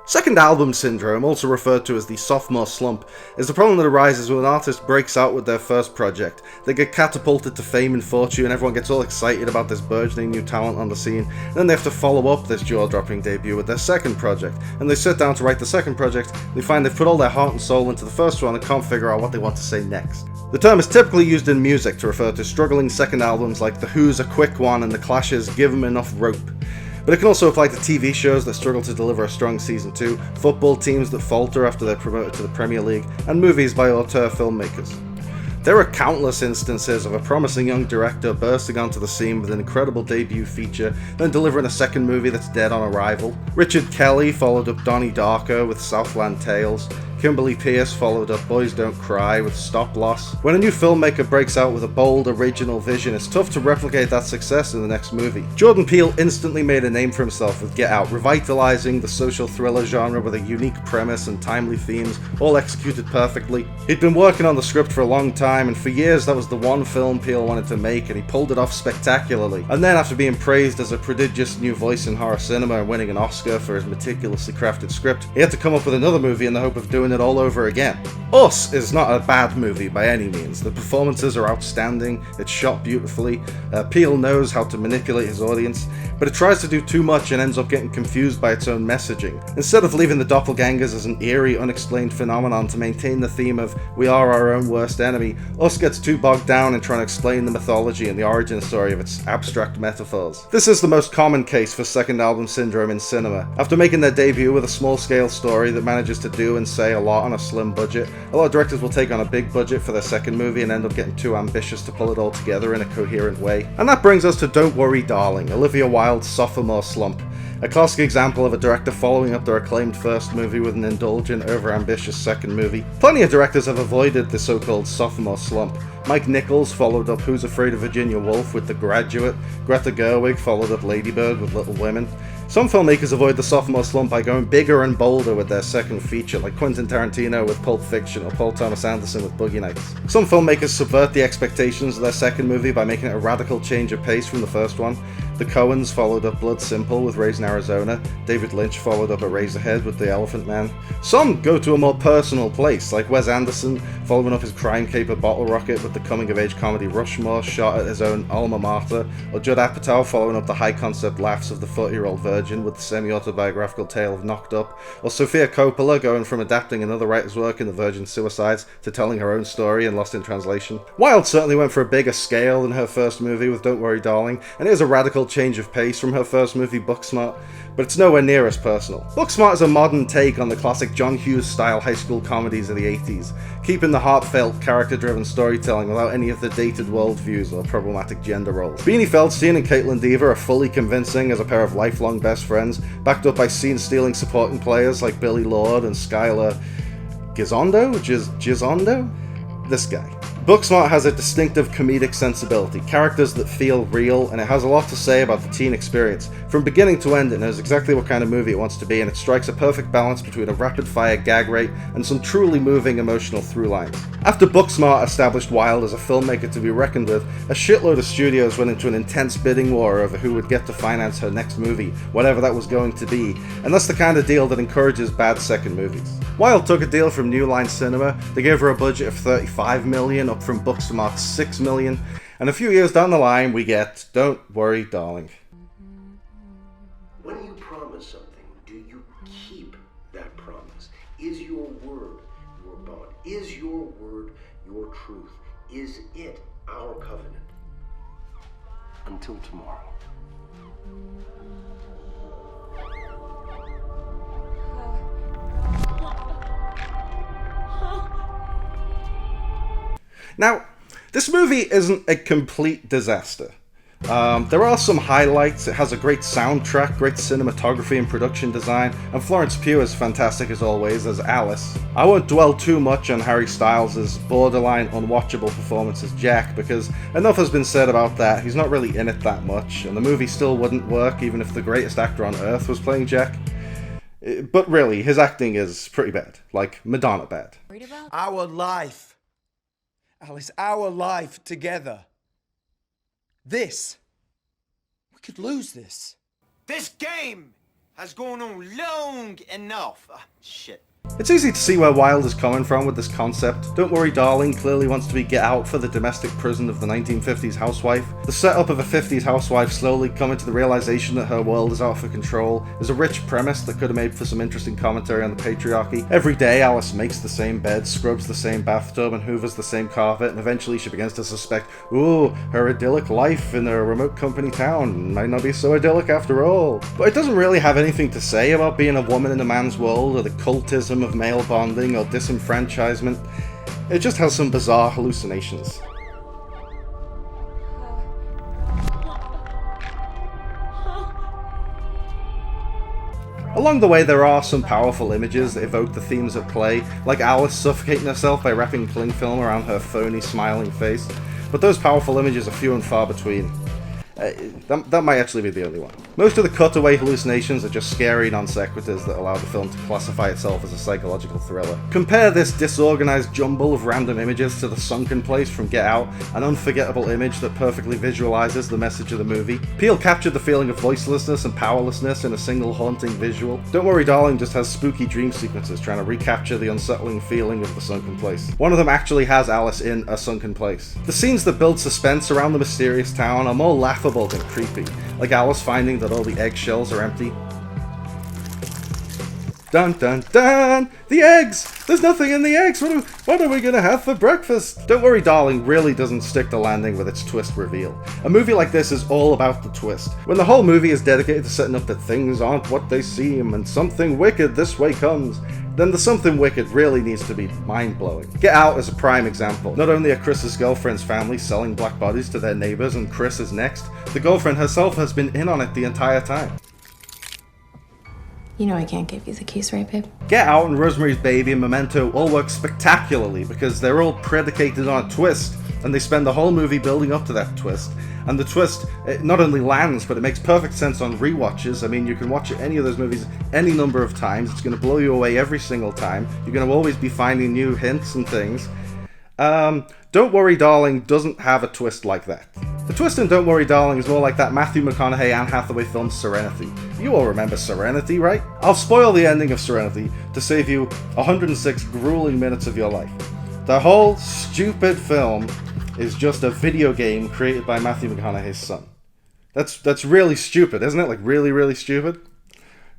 Second album syndrome, also referred to as the sophomore slump, is the problem that arises when an artist breaks out with their first project. They get catapulted to fame and fortune, everyone gets all excited about this burgeoning new talent on the scene, and then they have to follow up this jaw-dropping debut with their second project. And they sit down to write the second project, and they find they've put all their heart and soul into the first one and can't figure out what they want to say next. The term is typically used in music to refer to struggling second albums like The Who's A Quick One and The Clash's Give 'Em Enough Rope. But it can also apply to TV shows that struggle to deliver a strong season 2, football teams that falter after they're promoted to the Premier League, and movies by auteur filmmakers. There are countless instances of a promising young director bursting onto the scene with an incredible debut feature, then delivering a second movie that's dead on arrival. Richard Kelly followed up Donnie Darko with Southland Tales. Kimberly Peirce followed up Boys Don't Cry with Stop Loss. When a new filmmaker breaks out with a bold, original vision, it's tough to replicate that success in the next movie. Jordan Peele instantly made a name for himself with Get Out, revitalizing the social thriller genre with a unique premise and timely themes, all executed perfectly. He'd been working on the script for a long time, and for years that was the one film Peele wanted to make, and he pulled it off spectacularly. And then, after being praised as a prodigious new voice in horror cinema and winning an Oscar for his meticulously crafted script, he had to come up with another movie in the hope of doing it all over again. Us is not a bad movie by any means. The performances are outstanding, it's shot beautifully, Peele knows how to manipulate his audience, but it tries to do too much and ends up getting confused by its own messaging. Instead of leaving the doppelgangers as an eerie, unexplained phenomenon to maintain the theme of we are our own worst enemy, Us gets too bogged down in trying to explain the mythology and the origin story of its abstract metaphors. This is the most common case for second album syndrome in cinema. After making their debut with a small-scale story that manages to do and say a lot on a slim budget, a lot of directors will take on a big budget for their second movie and end up getting too ambitious to pull it all together in a coherent way. And that brings us to Don't Worry Darling, Olivia Wilde's sophomore slump. A classic example of a director following up their acclaimed first movie with an indulgent, over-ambitious second movie. Plenty of directors have avoided the so-called sophomore slump. Mike Nichols followed up Who's Afraid of Virginia Woolf with The Graduate. Greta Gerwig followed up Lady Bird with Little Women. Some filmmakers avoid the sophomore slump by going bigger and bolder with their second feature, like Quentin Tarantino with Pulp Fiction or Paul Thomas Anderson with Boogie Nights. Some filmmakers subvert the expectations of their second movie by making it a radical change of pace from the first one. The Coens followed up Blood Simple with Raising Arizona. David Lynch followed up Eraserhead with The Elephant Man. Some go to a more personal place, like Wes Anderson following up his crime caper Bottle Rocket with the coming-of-age comedy Rushmore, shot at his own alma mater, or Judd Apatow following up the high-concept laughs of the 40-year-old virgin with the semi-autobiographical tale of Knocked Up, or Sofia Coppola going from adapting another writer's work in The Virgin Suicides to telling her own story in Lost in Translation. Wilde certainly went for a bigger scale than her first movie with Don't Worry Darling, and it is a radical change of pace from her first movie Booksmart, but it's nowhere near as personal. Booksmart is a modern take on the classic John Hughes-style high school comedies of the 80s, keeping the heartfelt, character-driven storytelling without any of the dated worldviews or problematic gender roles. Beanie Feldstein and Caitlin Dever are fully convincing as a pair of lifelong best friends, backed up by scene-stealing supporting players like Billy Lord and Skylar Gizondo? This guy. Booksmart has a distinctive comedic sensibility, characters that feel real, and it has a lot to say about the teen experience. From beginning to end, it knows exactly what kind of movie it wants to be, and it strikes a perfect balance between a rapid-fire gag rate and some truly moving emotional through lines. After Booksmart established Wilde as a filmmaker to be reckoned with, a shitload of studios went into an intense bidding war over who would get to finance her next movie, whatever that was going to be, and that's the kind of deal that encourages bad second movies. Wilde took a deal from New Line Cinema. They gave her a budget of $35 million, up from Booksmart's $6 million, and a few years down the line we get Don't Worry Darling. When you promise something, do you keep that promise? Is your word your bond? Is your word your truth? Is it our covenant? Until tomorrow. Now, this movie isn't a complete disaster. There are some highlights. It has a great soundtrack, great cinematography and production design, and Florence Pugh is fantastic as always as Alice. I won't dwell too much on Harry Styles' borderline unwatchable performance as Jack, because enough has been said about that. He's not really in it that much, and the movie still wouldn't work even if the greatest actor on earth was playing Jack. But really, his acting is pretty bad, like Madonna bad. Our life. Alice, our life together. This. We could lose this. This game has gone on long think enough. Shit. It's easy to see where Wilde is coming from with this concept. Don't Worry Darling clearly wants to be get out for the domestic prison of the 1950s housewife. The setup of a 50s housewife slowly coming to the realization that her world is out of control is a rich premise that could have made for some interesting commentary on the patriarchy. Every day Alice makes the same bed, scrubs the same bathtub, and hoovers the same carpet, and eventually she begins to suspect, ooh, her idyllic life in a remote company town might not be so idyllic after all. But it doesn't really have anything to say about being a woman in a man's world, or the cultism of male bonding, or disenfranchisement. It just has some bizarre hallucinations. Along the way, there are some powerful images that evoke the themes at play, like Alice suffocating herself by wrapping cling film around her phony, smiling face, but those powerful images are few and far between. That might actually be the only one. Most of the cutaway hallucinations are just scary non sequiturs that allow the film to classify itself as a psychological thriller. Compare this disorganized jumble of random images to The Sunken Place from Get Out, an unforgettable image that perfectly visualizes the message of the movie. Peele captured the feeling of voicelessness and powerlessness in a single haunting visual. Don't Worry Darling just has spooky dream sequences trying to recapture the unsettling feeling of The Sunken Place. One of them actually has Alice in a sunken place. The scenes that build suspense around the mysterious town are more laughable than creepy, like Alice finding that all the eggshells are empty. Dun dun dun! The eggs! There's nothing in the eggs! What are we gonna have for breakfast? Don't Worry Darling really doesn't stick the landing with its twist reveal. A movie like this is all about the twist. When the whole movie is dedicated to setting up that things aren't what they seem and something wicked this way comes, then the something wicked really needs to be mind-blowing. Get Out is a prime example. Not only are Chris's girlfriend's family selling black bodies to their neighbors and Chris is next, the girlfriend herself has been in on it the entire time. You know I can't give you the keys, right, babe? Get Out and Rosemary's Baby and Memento all work spectacularly because they're all predicated on a twist, and they spend the whole movie building up to that twist. And the twist, it not only lands, but it makes perfect sense on rewatches. I mean, you can watch any of those movies any number of times. It's going to blow you away every single time. You're going to always be finding new hints and things. Don't Worry Darling doesn't have a twist like that. The twist in Don't Worry Darling is more like that Matthew McConaughey Anne Hathaway film Serenity. You all remember Serenity, right? I'll spoil the ending of Serenity to save you 106 grueling minutes of your life. The whole stupid film is just a video game created by Matthew McConaughey's son. That's really stupid, isn't it? Like really, really stupid?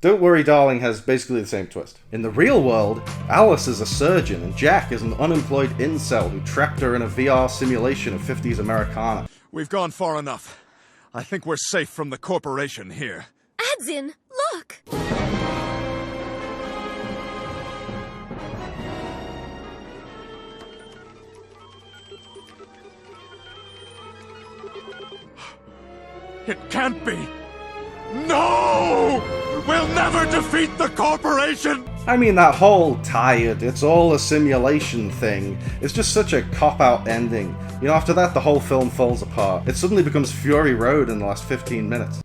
Don't Worry Darling has basically the same twist. In the real world, Alice is a surgeon and Jack is an unemployed incel who trapped her in a VR simulation of 50s Americana. We've gone far enough. I think we're safe from the corporation here. Adzin, look! It can't be! No! We'll never defeat the corporation! I mean, that whole tired, it's all a simulation thing is just such a cop-out ending. You know, after that, the whole film falls apart. It suddenly becomes Fury Road in the last 15 minutes.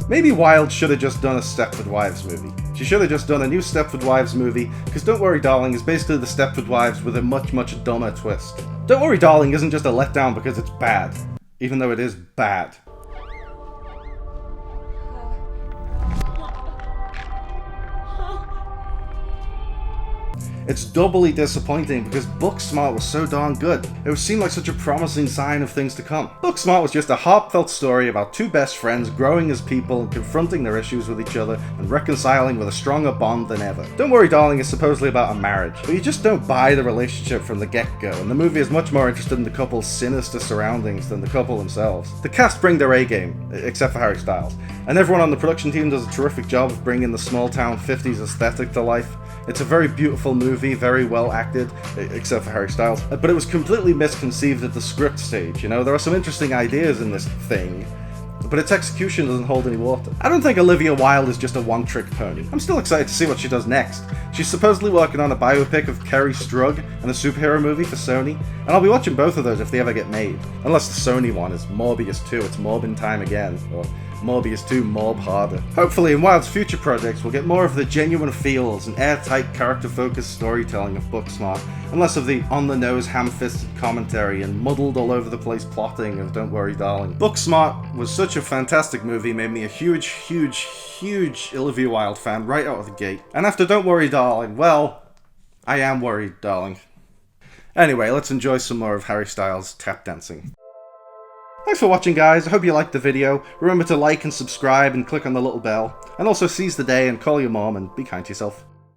Maybe Wilde should have just done a Stepford Wives movie. She should have just done a new Stepford Wives movie, because Don't Worry Darling is basically the Stepford Wives with a much, much dumber twist. Don't Worry Darling isn't just a letdown because it's bad, even though it is bad. It's doubly disappointing because Booksmart was so darn good. It seemed like such a promising sign of things to come. Booksmart was just a heartfelt story about two best friends growing as people and confronting their issues with each other and reconciling with a stronger bond than ever. Don't Worry Darling is supposedly about a marriage, but you just don't buy the relationship from the get-go, and the movie is much more interested in the couple's sinister surroundings than the couple themselves. The cast bring their A-game, except for Harry Styles, and everyone on the production team does a terrific job of bringing the small-town 50s aesthetic to life. It's a very beautiful movie, very well acted, except for Harry Styles, but it was completely misconceived at the script stage, you know? There are some interesting ideas in this thing, but but its execution doesn't hold any water. I don't think Olivia Wilde is just a one-trick pony. I'm still excited to see what she does next. She's supposedly working on a biopic of Kerry Strug and a superhero movie for Sony, and I'll be watching both of those if they ever get made. Unless the Sony one is Morbius 2, it's Morbin time again, or Morbius 2 Morb harder. Hopefully in Wilde's future projects we'll get more of the genuine feels and airtight character-focused storytelling of Booksmart, and less of the on-the-nose ham-fisted commentary and muddled all over the place plotting of Don't Worry Darling. Booksmart was such a fantastic movie, made me a huge Olivia Wilde fan right out of the gate. And after Don't Worry Darling, well, I am worried, darling. Anyway, let's enjoy some more of Harry Styles' tap dancing. Thanks for watching, guys. I hope you liked the video. Remember to like and subscribe and click on the little bell. And also seize the day and call your mom and be kind to yourself.